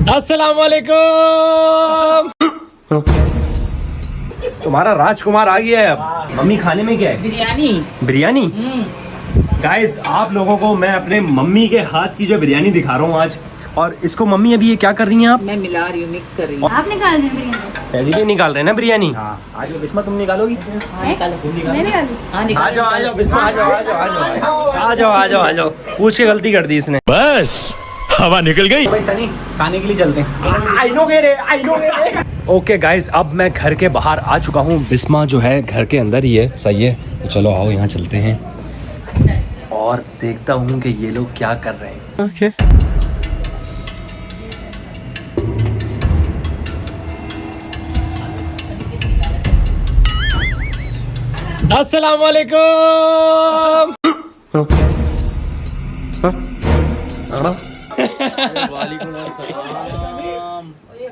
अस्सलाम वालेकुम। तुम्हारा राजकुमार आ गया है अब। मम्मी खाने में क्या है? बिरयानी। बिरयानी। गाइस आप लोगों को मैं अपने मम्मी के हाथ की जो बिरयानी दिखा रहा हूँ आज। और इसको मम्मी अभी ये क्या कर रही हैं आप? मैं मिला रही हूँ, मिक्स कर रही हूँ। आप निकाल रहे हैं बिरयानी? फैजी भी निकाल रहे हैं ना बिरयानी। आज बिस्मा तुम निकालोगी? मैं निकालूं? आ जाओ बिस्मा, आ जाओ। पूछ के गलती कर दी इसने। बस हवा निकल गई। भाई सनी खाने के लिए चलते हैं। आई नो गे। ओके गाइस अब मैं घर के बाहर आ चुका हूँ। बिस्मा जो है घर के अंदर ही है। सही है, तो चलो आओ यहाँ चलते हैं और देखता हूँ कि ये लोग क्या कर रहे हैं। ओके अस्सलाम वालेकुम।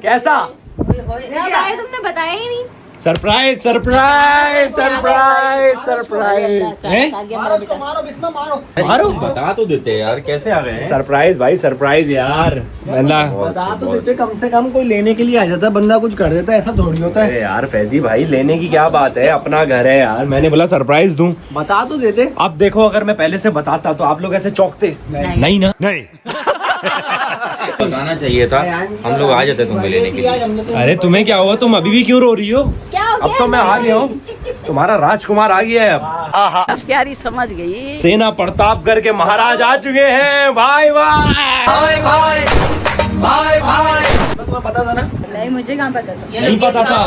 कैसा? क्या भाई तुमने बताया ही नहीं। सरप्राइज। मारो बता तो देते यार, कैसे आ गए हैं? सरप्राइज भाई, सरप्राइज यार। बता तो देते, कम से कम कोई लेने के लिए आ जाता, बंदा कुछ कर देता, ऐसा थोड़ी होता है। अरे यार फैजी भाई लेने की क्या बात है, अपना घर है यार। मैंने बोला सरप्राइज दूं। बता तो देते। अब देखो अगर मैं पहले से बताता तो आप लोग ऐसे चौंकते नहीं ना। नहीं बताना चाहिए था, हम लोग आ जाते तुमको लेने के लिए। अरे तुम्हें क्या हुआ, तुम अभी भी क्यों रो रही हो? क्या हो अब गया? तो मैं आ गया हूँ। तुम्हारा राजकुमार आ गया है अब। अब प्यारी समझ गई। सेना प्रतापगढ़ के महाराज आ चुके हैं। भाई तुम्हें पता था ना? नहीं मुझे कहाँ पता था। नहीं पता था।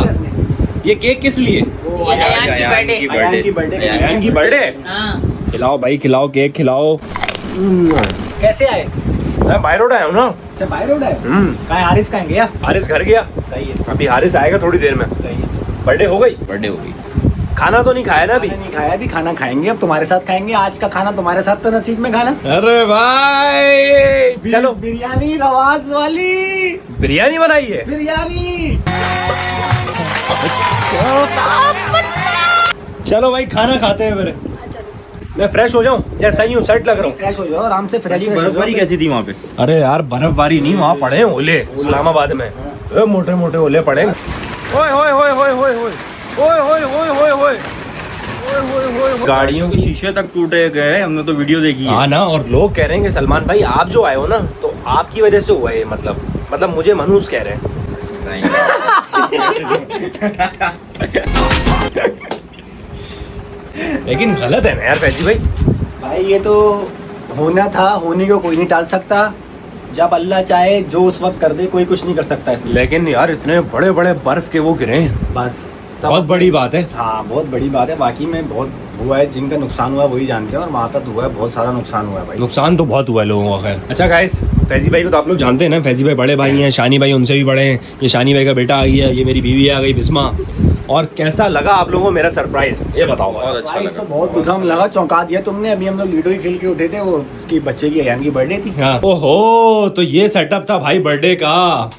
ये केक किस लिए? अयान की बर्थडे। अयान की बर्थडे। हाँ। खिलाओ भाई, खिलाओ केक खिलाओ। कैसे आए? मैं बाय रोड आया हूँ ना। अच्छा बाय रोड है। कहाँ हारिस कहाँ गया? हारिस घर गया। सही है। अभी हारिस आएगा थोड़ी देर में। सही है। बर्थडे हो गई। बर्थडे हो गई। खाना तो नहीं खाया ना अभी? खाना नहीं खाया, अभी खाना खाएंगे। अब तुम्हारे साथ खाएंगे। आज का खाना तुम्हारे साथ तो नसीब में खाना। अरे भाई चलो बिरयानी रवाज वाली बिरयानी बनाई है। बिरयानी। चलो भाई खाना खाते हैं फिर। मैं फ्रेश हो जाऊं या सही हूँ, सेट लग रहा हूँ? फ्रेश हो जाओ आराम से। फ्रेश बर्फबारी कैसी थी वहाँ पे? अरे यार बर्फबारी नहीं, वहाँ पड़े हैं ओले इस्लामाबाद में। मोटे मोटे ओले पड़े। ओए होए होए होए होए होए ओए होए होए होए होए होए। गाड़ियों के शीशे तक टूटे गए, हमने तो वीडियो देखी है। हाँ ना, और लोग कह रहे हैं कि सलमान भाई आप जो आए हो ना तो आपकी वजह से हुआ है। मतलब मुझे मनहूस कह रहे हैं। लेकिन गलत है ना यार फैजी भाई। भाई ये तो होना था, होने को कोई नहीं टाल सकता। जब अल्लाह चाहे जो उस वक्त कर दे, कोई कुछ नहीं कर सकता इसमें। लेकिन यार इतने बड़े बड़े बर्फ के वो गिरे हैं, बस बहुत बड़ी बात है। हाँ बहुत बड़ी बात है। बाकी में बहुत हुआ है, जिनका नुकसान हुआ है वही जानते हैं। और वहाँ तक हुआ है, बहुत सारा नुकसान हुआ है भाई। नुकसान तो बहुत हुआ है लोगों का। खैर अच्छा गाइस, फैजी भाई को तो आप लोग जानते हैं ना। फैजी भाई बड़े भाई हैं, शानी भाई उनसे भी बड़े हैं। ये शानी भाई का बेटा आ गया, ये मेरी बीवी आ गई बिस्मा। और कैसा लगा आप लोगों को मेरा सरप्राइज, ये बताओ। बहुत अच्छा भाई लगा। तो बहुत उधम लगा, चौंका दिया तुमने। अभी हम लोग लूडो ही खेल के उठे थे, वो उसकी बच्चे की अयान की बर्थडे थी। हाँ। ओहो, तो ये सेटअप था भाई बर्थडे का।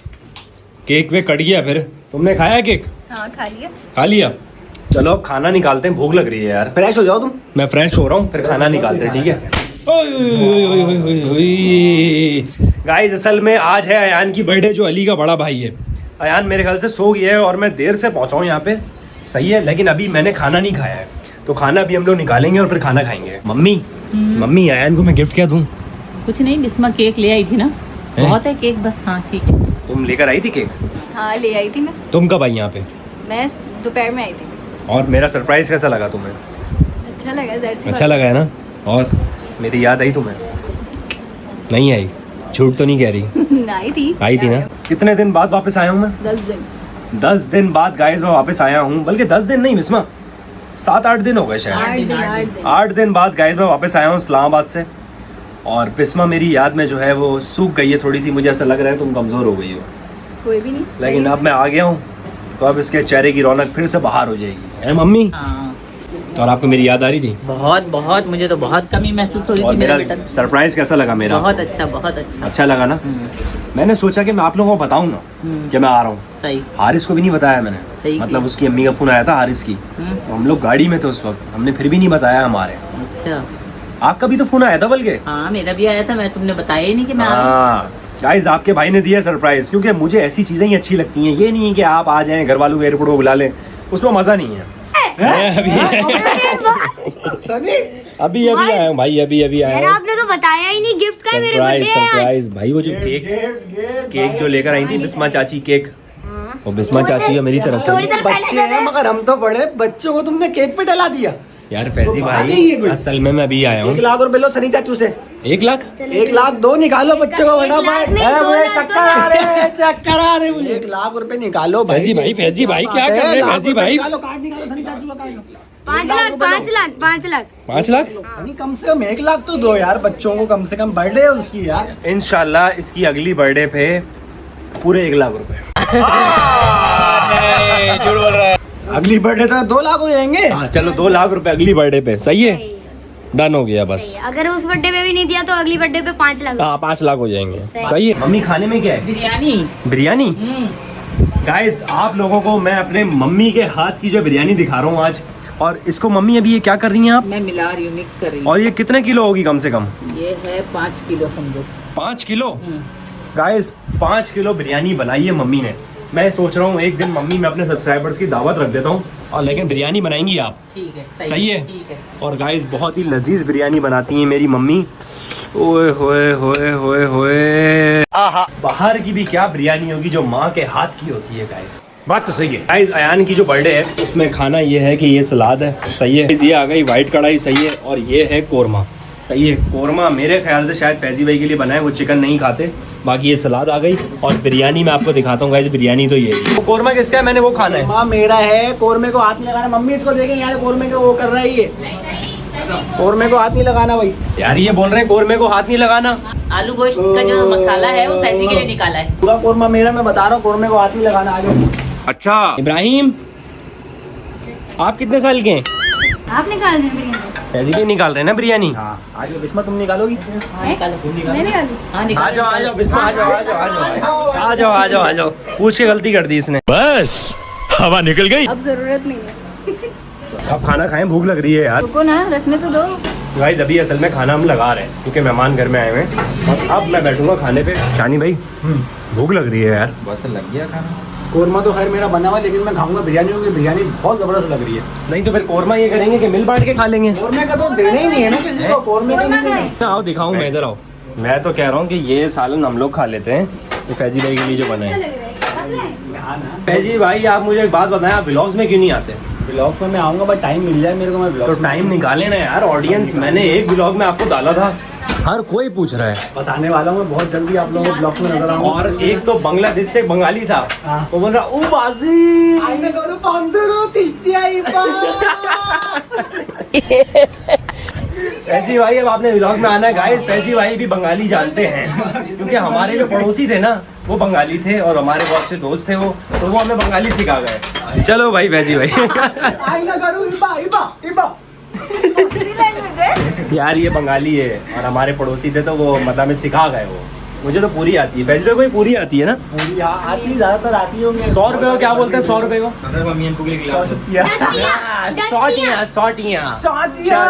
केक वे कट गया। फिर तुमने खाया केक? हाँ खा लिया। खा लिया। चलो अब खाना निकालते हैं, भूख लग रही है यार। फ्रेश हो जाओ तुम। मैं फ्रेश हो रहा हूँ, फिर खाना निकालते हैं, ठीक है। गाइस असल में आज है अयान की बर्थडे, जो अली का बड़ा भाई है। अयान मेरे ख्याल से सो गया है और मैं देर से पहुंचा हूँ यहाँ पे। सही है, लेकिन अभी मैंने खाना नहीं खाया है, तो खाना भी हम लोग निकालेंगे और फिर खाना खाएंगे। मम्मी अयान को मैं गिफ्ट क्या दूँ? कुछ नहीं, बिस्मा केक ले आई थी ना। बहुत है केक, बस। हाँ ठीक है। तुम लेकर आई थी केक? हाँ ले आई थी मैं। तुम कब आई यहाँ पे? मैं दोपहर में आई थी। और मेरा सरप्राइज कैसा लगा तुम्हें? अच्छा लगा, ज़ाहिर सी अच्छा लगा है ना? और मेरी याद आई तुम्हें? नहीं आई? झूठ तो नहीं कह रही? बात आई थी। आई थी ना। कितने दिन बाद वापस आया हूँ मैं? 10 दिन। 10 दिन बाद गाइस मैं वापस आया हूँ। बल्कि 10 दिन नहीं बिस्मा, 7-8 दिन हो गए शायद। 8 दिन बाद गाइस मैं वापस आया हूँ इस्लामाबाद से। और बिस्मा मेरी याद में जो है वो सूख गई है थोड़ी सी। मुझे ऐसा लग रहा है तुम कमज़ोर हो गई हो। कोई भी नहीं। लेकिन अब मैं आ गया हूँ तो अब इसके चेहरे की रौनक फिर से बाहर हो जाएगी, है मम्मी? हाँ और आपको मेरी याद आ रही थी? बहुत बहुत, मुझे तो बहुत कमी महसूस हो रही और थी मेरा मेरा बेटा। सरप्राइज कैसा लगा मेरा? बहुत अच्छा, बहुत अच्छा। अच्छा लगा ना? मैंने सोचा कि मैं आप लोगों को बताऊं ना कि मैं आ रहा हूँ। सही। हारिस को भी नहीं बताया मैंने। सही मतलब किया। उसकी अम्मी का फोन आया था हारिस की, तो हम लोग गाड़ी में थे उस वक्त, हमने फिर भी नहीं बताया हमारे। अच्छा। आपका भी तो फोन आया था बल्कि। हाँ मेरा भी आया था, मैं तुमने बताया ही नहीं कि मैं आ रहा हूँ। हाँ गाइस आपके भाई ने दिया सरप्राइज, क्योंकि मुझे ऐसी चीज़ें ही अच्छी लगती हैं। ये नहीं है कि आप आ जाएं घर वालों को एयरपोर्ट को बुला लें, उसमें मज़ा नहीं है। सनी अभी आया हूँ भाई, अभी आया यार हूँ। आपने तो बताया ही नहीं गिफ्ट का है मेरे सरप्राइज बर्थडे आज। सरप्राइज भाई, वो जो केक जो लेकर आई थी बिस्मा चाची केक, वो बिस्मा चाची है मेरी तरफ थोड़ी से। देर पहले बच्चे दे हैं दे। मगर हम तो बड़े, बच्चों को तुमने केक पे डला दिया। यार फैजी तो बात ही है भाई कोई। असल में मैं अभी आया हूँ। 1 लाख रुपए लो सनी चाचू से। 1 लाख 1 लाख दो निकालो बच्चों को, 1 लाख नहीं, ए, 2 मुझे लाख, चक्कर 2 आ लाख। रहे हैं, चक्कर आ रहे हैं मुझे। 1 लाख रुपए निकालो भाई। फैजी भाई क्या कर रहे हैं फैजी भाई? निकालो, कार्ड निकालो सनी चाचू का, कार्ड लो। 5 लाख 5 लाख 5 लाख 5 लाख सनी कम से कम 1 लाख तो दो यार, बच्चों को कम से कम बर्थडे है उसकी यार। इंशाल्लाह इसकी अगली बर्थडे पे पूरे 1 लाख रुपए। अगली बर्थडे तो 2 लाख हो जाएंगे। हाँ चलो 2 लाख रुपए अगली बर्थडे पे, सही है, डन हो गया बस। सही है। अगर उस बर्थडे पे भी नहीं दिया तो अगली बर्थडे पे 5 लाख। हाँ 5 लाख हो जाएंगे, सही। सही है। मम्मी खाने में क्या है? बिरयानी। बिरयानी। गाइस आप लोगों को मैं अपने मम्मी के हाथ की जो बिरयानी दिखा रहा हूँ आज। और इसको मम्मी अभी ये क्या कर रही हैं आप? मैं मिला रही हूँ, मिक्स कर रही हूँ। और ये कितने किलो होगी कम से कम? ये है 5 किलो समझो। 5 किलो। गाइस 5 किलो बिरयानी बनाई है मम्मी ने। मैं सोच रहा हूँ एक दिन मम्मी मैं अपने सब्सक्राइबर्स की दावत रख देता हूँ, और लेकिन बिरयानी बनाएंगी आप। ठीक है, सही है। ठीक है। और गाइस बहुत ही लजीज बिरयानी बनाती हैं मेरी मम्मी। ओए होए होए होए होए, बाहर की भी क्या बिरयानी होगी जो माँ के हाथ की होती है गाइस। बात तो सही है। गाइस अयान की जो बर्थडे है उसमें खाना ये है कि ये सलाद है, सही है। ये आ गई वाइट कढ़ाई, सही है। और ये है कोरमा, सही है। कोरमा मेरे ख्याल से शायद फैजी भाई के लिए बना है, वो चिकन नहीं खाते। बाकी ये सलाद आ गई, और बिरयानी मैं आपको दिखाता हूँ गाइस। बिरयानी तो ये है। वो कोरमा किसका है? मैंने वो खाना है। माँ मेरा है, कोरमे को हाथ नहीं लगाना। मम्मी इसको देखें यार, कोरमे को वो कर रहा है ये। कोरमे को हाथ नहीं लगाना भाई। यार ये बोल रहे हैं कोरमे को हाथ नहीं लगाना। आलू गोश्त का जो मसाला है वो फैजी के लिए निकाला है। पूरा कोरमा मेरा, मैं बता रहा हूँ, कोरमे को हाथ नहीं लगाना। आगे अच्छा इब्राहिम आप कितने साल के हैं? आप निकाल रहे हैं बिरयानी? फैजी भी निकाल रहे हैं ना बिरयानी। हाँ आगे बिस्मा तुम निकालोगी? हाँ, निकालो। मैं निकालूं? हाँ आ निकालो। जाओ आ जाओ बिस्मा, आ जाओ आ जाओ आ जाओ आ जाओ आ जाओ आ जाओ। पूछ के गलती कर दी इसने। बस हवा निकल गई। अब जरूरत नहीं है। अब खाना खाएं, भूख लग रही है यार। रुको ना, रखने तो दो। गाइस अभी असल में खाना हम लगा रहे हैं क्योंकि मेहमान घर में आए हुए हैं, और अब मैं बैठूंगा खाने पे। शानी भाई भूख लग रही है यार। बस लग गया खाना। कोरमा तो खैर मेरा बना हुआ है, लेकिन मैं खाऊंगा बिरयानी, क्योंकि बिरयानी बहुत जबरदस्त लग रही है। नहीं तो फिर कोरमा ये करेंगे कि मिल बांट के खा लेंगे। कोरमे का तो देना ही नहीं है ना किसी को, कोरमे का नहीं देना। आओ दिखाऊं मैं, इधर आओ। मैं तो कह रहा हूँ कि ये सालन हम लोग खा लेते हैं, ये फैजी भाई के लिए जो बना है। फैजी भाई आप मुझे एक बात बताएं, आप व्लॉग्स में क्यों नहीं आते? ब्लॉग में मैं आऊंगा, बट टाइम मिल जाए मेरे को, मैं तो ब्लॉग टाइम निकाले ना यार। ऑडियंस मैंने एक व्लॉग में आपको डाला था, हर कोई पूछ रहा है। बस आने वाला हूँ मैं बहुत जल्दी, आप लोगों को ब्लॉग में नजर आऊंगा। और एक तो बांग्लादेश से एक बंगाली था, हाँ। वो बोल रहा ओ बाजी। आईने करो पांदरो तिश्तिया इपा। फैजी भाई अब आपने व्लॉग में आना है गाइस। फैजी भाई भी बंगाली जानते हैं क्योंकि हमारे जो पड़ोसी थे ना वो बंगाली थे, और हमारे बहुत अच्छे दोस्त थे वो, तो वो हमें बंगाली सिखा गए। चलो भाई फैजी भाई। आईना करो इबा इबा इबा। यार ये बंगाली है और हमारे पड़ोसी थे, तो वो मतलब हमें सिखा गए वो। मुझे तो पूरी आती है, फैजी भाई को भी पूरी आती है ना? पूरी आती, ज्यादातर आती होंगी। 100 रुपए को क्या बोलते हैं? 100 रुपए को मम्मी हमको के लिए खिला दो। सौतिया। सौटियाँ सौटियाँ सौतिया।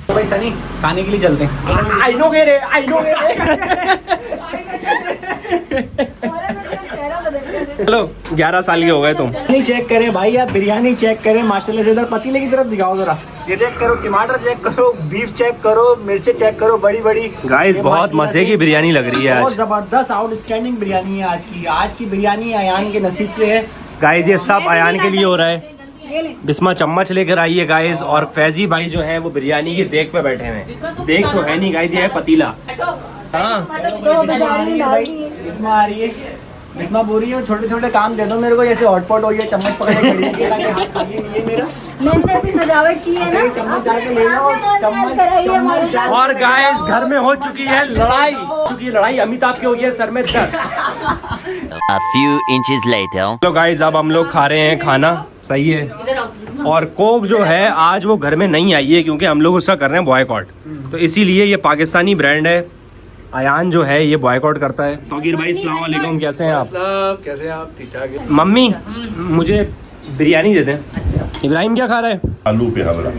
तो भाई सनी खाने के लिए चलते हैं। आई नो रे आई नो रे। चलो 11 साल के हो गए तुम। बिरयानी चेक करें भाई, आप बिरयानी चेक करें माशाल्लाह से। इधर पतीले की तरफ दिखाओ जरा, ये चेक करो, टमाटर चेक करो, बीफ चेक करो, मिर्चे चेक करो, बड़ी बड़ी। गाइस ये बहुत माशाल्लाह मजे से की बिरयानी लग रही है बहुत आज। जबरदस्त आउटस्टैंडिंग बिरयानी है आज की। आज की बिरयानी अयान के नसीब से है। गाइस ये सब अयान के लिए हो रहा है। बिस्मा चम्मच लेकर आई है गाइस, और फैजी भाई जो है वो बिरयानी की देख पे बैठे हैं। देख तो है नहीं गाइस, ये है पतीला। हाँ बिस्मा आ रही है भाई, बिस्मा आ रही है। बिस्मा बोल रही है छोटे छोटे काम दे दो मेरे को, जैसे हॉटपॉट हो गया, चम्मच पकड़ के खड़ी है ताकि हाथ खाली नहीं है मेरा। मैंने भी सजावट की है अच्छा, ये चम्मच जाके ले लो, चम्मच जाके- और गाइस घर में हो चुकी है लड़ाई। अमिताभ की हो गई है सर में दर्द। A few inches later. तो गाइस अब हम लोग खा रहे हैं खाना, सही है। इधर आओ बिस्मा। और कोक जो है आज वो घर में नहीं आई है क्योंकि हम लोग उसका कर रहे हैं बॉयकॉट, तो इसीलिए ये पाकिस्तानी ब्रांड है। अयान जो है ये बॉयकॉट करता है। तौकीर भाई अस्सलाम वालेकुम, कैसे हैं आप? कैसे आप? ठीक ठाक है। मम्मी मुझे बिरयानी दे दें। इब्राहिम क्या खा रहा है? आलू पे हमला।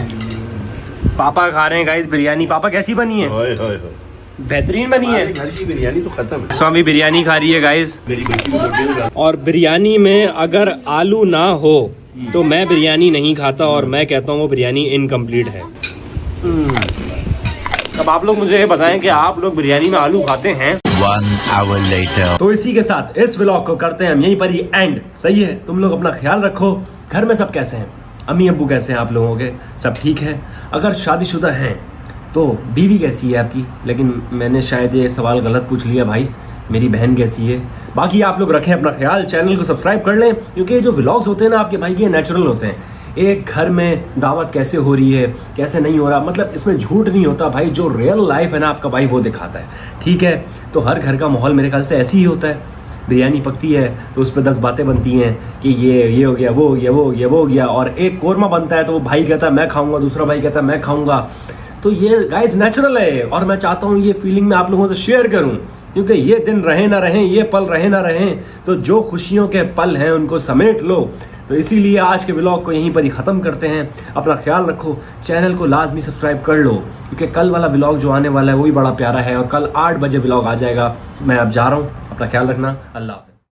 पापा खा रहे हैं गाइस बिरयानी। पापा कैसी बनी है? ओए ओए ओए। बेहतरीन बनी है। घर की बिरयानी तो खत्म है। स्वामी बिरयानी खा रही है गाइस। मेरी बेटी को बर्थडे होगा। और बिरयानी में अगर आलू ना हो तो मैं बिरयानी नहीं खाता और मैं कहता हूँ वो बिरयानी इनकम्प्लीट है। अब आप लोग मुझे ये बताएं कि आप लोग बिरयानी में आलू खाते हैं? 1 hour later. तो इसी के साथ इस व्लॉग को करते हैं हम यहीं पर ही एंड। सही है, तुम लोग अपना ख्याल रखो। घर में सब कैसे हैं? अम्मी अब्बू कैसे हैं आप लोगों के? सब ठीक है? अगर शादीशुदा हैं तो बीवी कैसी है आपकी? लेकिन मैंने शायद ये सवाल गलत पूछ लिया भाई। मेरी बहन कैसी है? बाकी आप लोग रखें अपना ख्याल, चैनल को सब्सक्राइब कर लें, क्योंकि ये जो व्लॉग्स होते हैं ना आपके भाई के नेचुरल होते हैं। एक घर में दावत कैसे हो रही है, कैसे नहीं हो रहा, मतलब इसमें झूठ नहीं होता भाई। जो रियल लाइफ है ना आपका भाई वो दिखाता है। ठीक है, तो हर घर का माहौल मेरे ख्याल से ऐसे ही होता है। बिरयानी पकती है तो उस पर 10 बातें बनती हैं कि ये हो गया, वो हो गया, वो हो गया, वो हो गया। और एक कोरमा बनता है तो वो भाई कहता है मैं खाऊंगा, दूसरा भाई कहता है मैं खाऊंगा। तो ये गाइस नेचुरल है और मैं चाहता हूँ ये फीलिंग मैं आप लोगों से शेयर करूँ, क्योंकि ये दिन रहे ना रहें, ये पल रहे ना रहें, तो जो खुशियों के पल हैं उनको समेट लो। तो इसीलिए आज के व्लॉग को यहीं पर ही ख़त्म करते हैं। अपना ख्याल रखो, चैनल को लाजमी सब्सक्राइब कर लो, क्योंकि कल वाला व्लॉग जो आने वाला है वो भी बड़ा प्यारा है और कल 8 बजे व्लॉग आ जाएगा। मैं अब जा रहा हूँ, अपना ख्याल रखना। अल्लाह हाफ़िज़।